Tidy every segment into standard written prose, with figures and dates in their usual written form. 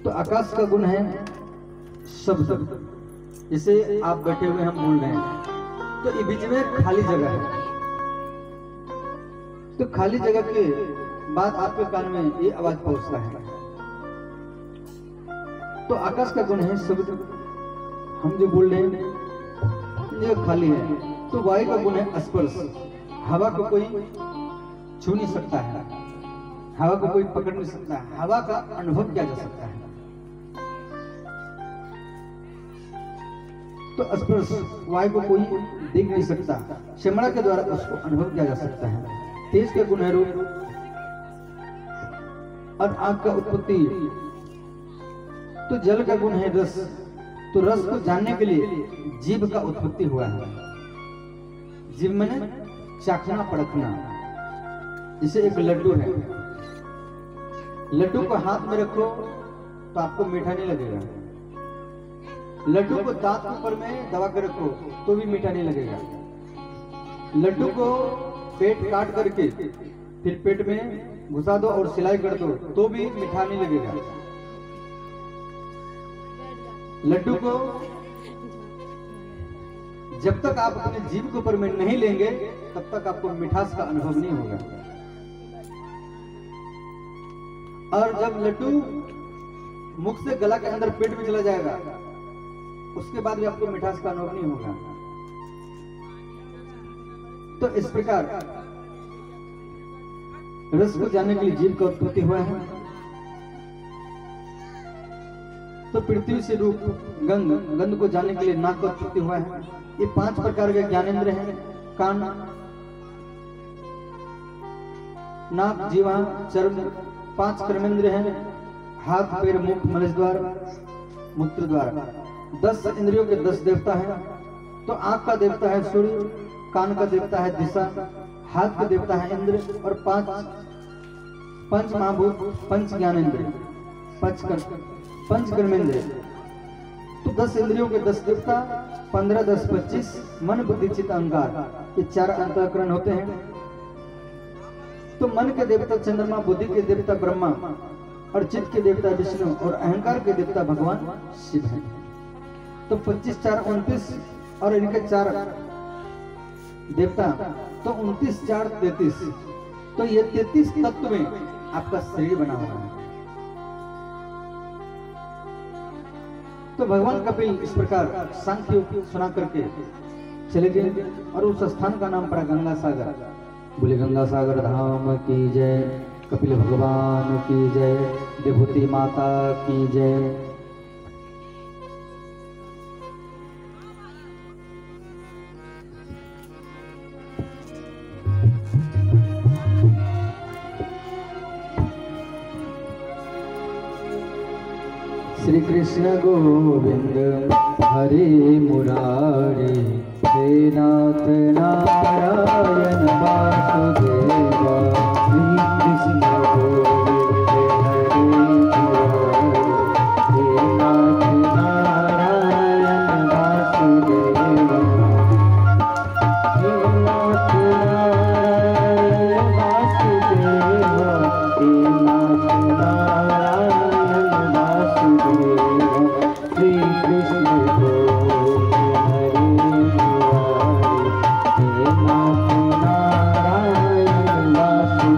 तो आकाश का गुण है शब्द। जैसे आप बैठे हुए हम बोल रहे हैं तो ये बीच में खाली जगह है, तो खाली जगह के बाद आपके कान में ये आवाज पहुंचता है। तो आकाश का गुण है शब्द। हम जो बोल रहे हैं ये खाली है। तो वायु का गुण है स्पर्श। हवा को कोई छू नहीं सकता है, हवा को कोई पकड़ नहीं सकता है, हवा का अनुभव किया जा सकता है। तो स्पर्श वायु को कोई देख नहीं सकता, चमड़ा के द्वारा उसको अनुभव किया जा सकता है। तेज का गुण है रूप और आग का उत्पत्ति। तो जल का गुण है रस। तो रस को जानने के लिए जीभ का उत्पत्ति हुआ है। जीभ मैंने चाखना परखना। जैसे एक लड्डू है, लड्डू को हाथ में रखो तो आपको मीठा नहीं लगेगा, लड्डू को दांत के ऊपर में दबा कर रखो तो भी मीठा नहीं लगेगा, लड्डू को पेट काट करके फिर पेट में घुसा दो और सिलाई कर दो तो भी मीठा नहीं लगेगा। लड्डू को जब तक आप अपने जीभ के ऊपर में नहीं लेंगे तब तक आपको मिठास का अनुभव नहीं होगा। और जब लड्डू मुख से गला के अंदर पेट में चला जाएगा उसके बाद भी आपको मिठास का अनुभव नहीं होगा। तो इस प्रकार रस को जानने के लिए जीभ का उत्पत्ति हुआ है। तो पृथ्वी से रूप, गंध, गंध को जानने के लिए नाक का उत्पत्ति हुआ है। ये 5 प्रकार के ज्ञानेंद्र हैं। कान, नाक, जीवा, चर्म 5 कर्मेंद्र हैं। हाथ, पैर, मुख, मलज द्वार, मूत्र द्वार। 10 इंद्रियों के 10 देवता हैं। तो आंख का देवता है सूर्य, कान का देवता है दिशा, हाथ का देवता है इंद्र और 5 महाभूत, 5 ज्ञानेंद्र, 5 कर्मेंद्र। तो 10 इंद्रियों के 10 देवता, 15, 10, 25 मन, बुद्धि, चित्त, अहंकार, ये 4 अंतःकरण होते हैं। तो मन के देवता चंद्रमा, बुद्धि के देवता ब्रह्मा और चित्त के देवता विष्णु और अहंकार के देवता भगवान शिव हैं। तो 25, 4, 29 और इनके 4 देवता, तो 29, 4, 33। तो ये 33 तत्व में आपका शरीर बना हुआ है। तो भगवान कपिल इस प्रकार सांख्य योग सुना करके चले गए और उस स्थान का नाम पड़ा गंगा सागर। बोले गंगा सागर धाम की जय, कपिल भगवान की जय, विभूति माता की जय। श्री कृष्ण गोविंद हरे मुरारी, हे नाथ नारायण वासुदेवा। श्री कृष्ण गोविंद हरे मुरारी, हे नाथ नारायण वासुदेवा। हे नाथ नारायण वासुदेवा, हे नाथ नारायण श्री कृष्ण गोविंद हरे मुरारी, हे नाथ नारायण वासुदेवा।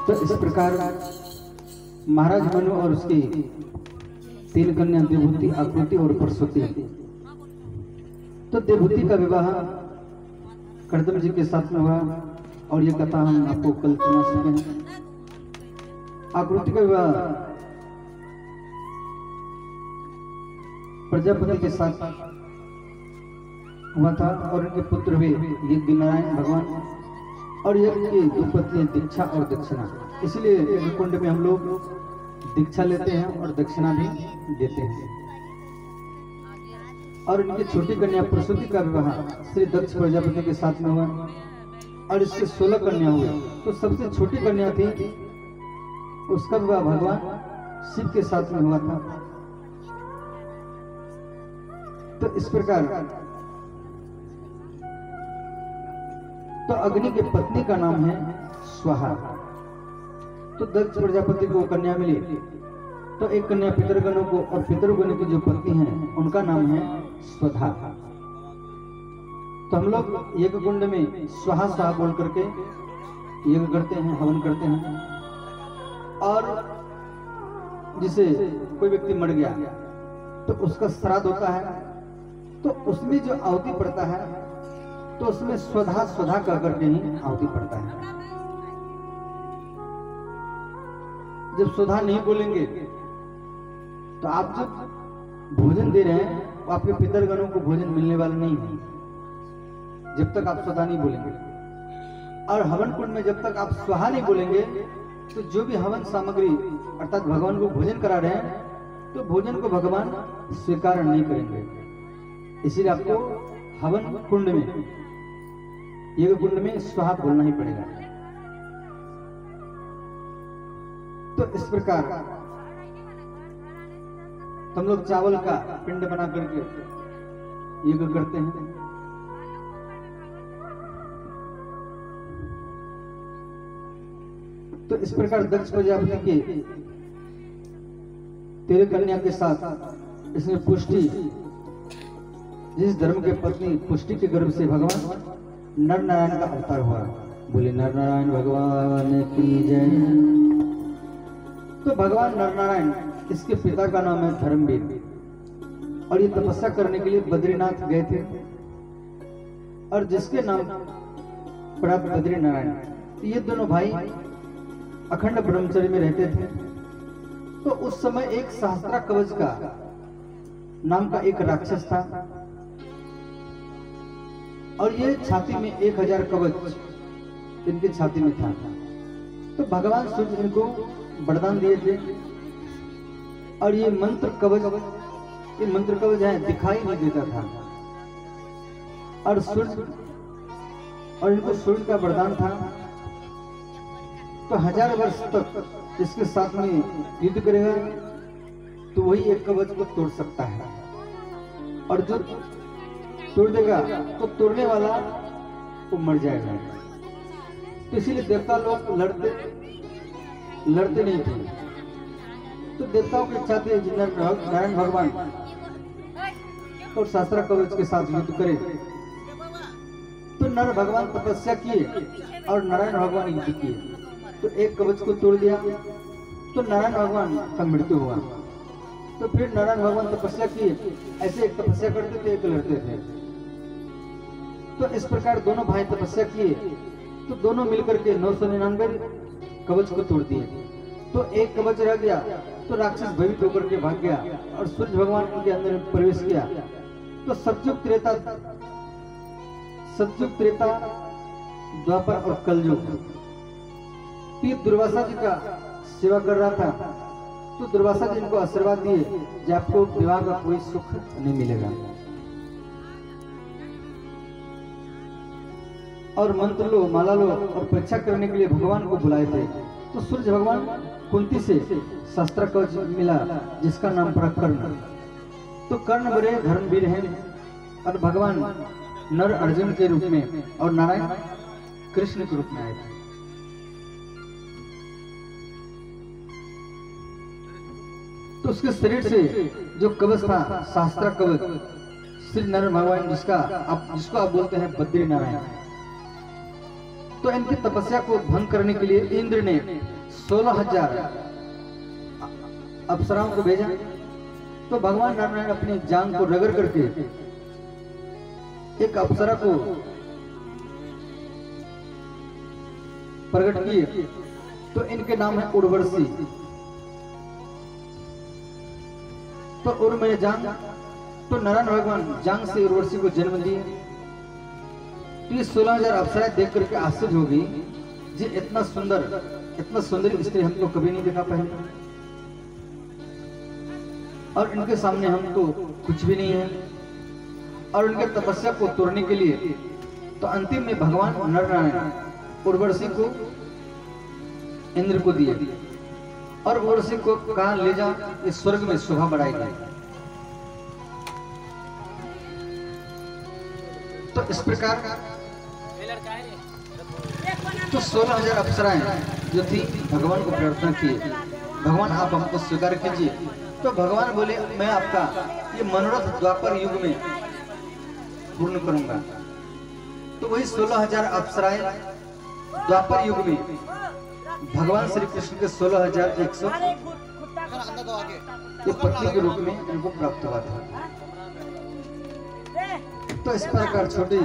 तो इस प्रकार महाराज मनु और उसकी 3 कन्या देवहूति, आकृति और प्रसूति। तो देवहूति का विवाह कर्दम जी के साथ में हुआ और ये कथा हम आपको कल सुना चुके हैं। आकृति का विवाह प्रजापति के साथ हुआ था और उनके पुत्र हुए यज्ञ नारायण भगवान और यज्ञ की 2 पत्नियां दीक्षा और दक्षिणा। इसलिए यज्ञ कुंड में हम लोग दीक्षा लेते हैं और दक्षिणा भी देते हैं। और इनकी छोटी कन्या प्रसूति का विवाह श्री दक्ष प्रजापति के साथ में हुआ और इसके 16 कन्या हुए। तो सबसे छोटी कन्या थी, उसका विवाह भगवान शिव के साथ में हुआ था। तो इस प्रकार तो अग्नि की पत्नी का नाम है स्वाहा। तो दक्ष प्रजापति को कन्या मिली, तो एक कन्या पितरगणों को और पितरगणों की जो पत्नी है उनका नाम है स्वधा। तो हम लोग यज्ञ कुंड में स्वाहा स्वाहा बोल करके यज्ञ करते हैं, हवन करते हैं। और जिसे कोई व्यक्ति मर गया तो उसका श्राद्ध होता है, तो उसमें जो आहुति पड़ता है तो उसमें स्वधा स्वधा कह करके ही आहुति पड़ता है। जब स्वधा नहीं बोलेंगे तो आप जब भोजन दे रहे हैं तो आपके पितरगणों को भोजन मिलने वाला नहीं है जब तक आप स्वधा नहीं बोलेंगे। और हवन कुंड में जब तक आप स्वाहा नहीं बोलेंगे तो जो भी हवन सामग्री अर्थात भगवान को भोजन करा रहे हैं तो भोजन को भगवान स्वीकार नहीं करेंगे। इसीलिए आपको हवन कुंड में, यज्ञ कुंड में स्वाहा बोलना ही पड़ेगा। तो इस प्रकार हम लोग चावल का पिंड बना करके यज्ञ करते हैं। तो इस प्रकार दक्ष प्रजापति के 13 कन्या के साथ इसने पुष्टि, जिस धर्म के पत्नी पुष्टि के गर्भ से भगवान नर नारायण का अवतार हुआ। बोले नर नारायण भगवान की जय। तो भगवान नर नारायण, इसके पिता का नाम है धर्मवीर और ये तपस्या करने के लिए बद्रीनाथ गए थे और जिसके नाम पड़ा बद्री नारायण। तो ये दोनों भाई अखंड ब्रह्मचर्य में रहते थे। तो उस समय एक सहस्त्रा कवच का नाम का एक राक्षस था और ये छाती में 1000 कवच इनके छाती में था। तो भगवान सूर्य इनको वरदान दिए थे और ये मंत्र कवच है दिखाई नहीं देता था और इनको सूर्य का वरदान था। तो 1000 वर्ष तक इसके साथ में युद्ध करेगा तो वही एक कवच को तोड़ सकता है और जो तोड़ देगा तो तोड़ने वाला वो मर जाएगा। तो इसीलिए देवता लोग लड़ते नहीं थे। तो देवताओं की इच्छा थी नारायण भगवान और सहस्त्र कवच के साथ युद्ध करे। तो नर भगवान तपस्या किए और नारायण भगवान युद्ध किए। तो एक कवच को तोड़ दिया तो नारायण भगवान का मृत्यु हुआ। तो फिर नारायण भगवान तपस्या किए, ऐसे एक तपस्या करते थे एक लड़ते थे। तो इस प्रकार दोनों भाई तपस्या किए तो दोनों मिलकर के 999 कवच को तोड़ दिए। तो एक कवच रह गया तो राक्षस भयभीत होकर के भाग गया और सूर्य भगवान उनके अंदर प्रवेश किया। तो सतयुग त्रेता द्वापर और कलयुग। दुर्वासा जी का सेवा कर रहा था तो दुर्वासा जी इनको आशीर्वाद दिए कि आपको विवाह का कोई सुख नहीं मिलेगा और मंत्र लो, माला लो और परीक्षा करने के लिए भगवान को बुलाए थे। तो सूर्य भगवान कुंती से शस्त्र कवच मिला जिसका नाम पड़ा कर्ण। तो कर्ण बड़े धर्मवीर हैं और भगवान नर अर्जुन के रूप में और नारायण कृष्ण के रूप में आए थे। तो उसके शरीर से जो कवच था शास्त्र कवच श्री नर भगवान जिसको आप बोलते हैं बद्री नारायण। तो इनकी तपस्या को भंग करने के लिए इंद्र ने 16,000 अप्सराओं को भेजा। तो भगवान नारायण अपनी जांग को रगड़ करके एक अप्सरा को प्रकट किए। तो इनके नाम है उर्वशी। तो उर्व में जांग, तो नारायण भगवान जांग से उर्वशी को जन्म दिए। तो ये 16,000 अप्सराएं देख करके आश्चर्य हो गई, जी इतना सुंदर स्त्री हमको कभी नहीं देखा पहले, और इनके सामने हम तो कुछ भी नहीं है। और उनके तपस्या को तोड़ने के लिए तो अंतिम में भगवान नारायण उर्वशी को इंद्र को दिए और उर्वशी को कहा ले जा, इस स्वर्ग में शोभा बढ़ाएगा। तो इस प्रकार तो 16,000 अप्सराएं जो थी भगवान को प्रार्थना किए, भगवान आप हमको स्वीकार कीजिए। तो भगवान बोले मैं आपका ये मनोरथ द्वापर युग में पूर्ण करूंगा। तो वही 16,000 अप्सराएं द्वापर युग में भगवान श्री कृष्ण के 16,100 पत्नी के रूप में इनको प्राप्त हुआ था। तो इस प्रकार छोटी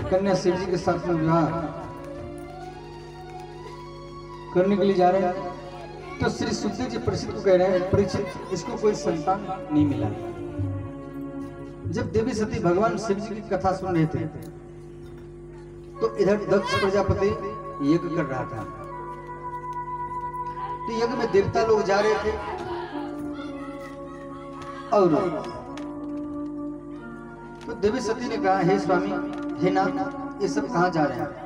कन्या शिव जी के साथ में विवाह करने के लिए जा रहे हैं। तो श्री सुखदेव जी परीक्षित को कह रहे हैं, परीक्षित इसको कोई संतान नहीं मिला। जब देवी सती भगवान शिव जी की कथा सुन रहे थे तो इधर दक्ष प्रजापति यज्ञ कर रहा था। तो यज्ञ में देवता लोग जा रहे थे और तो देवी सती ने कहा, हे स्वामी, हे नाथ, ये सब कहाँ जा रहे हैं?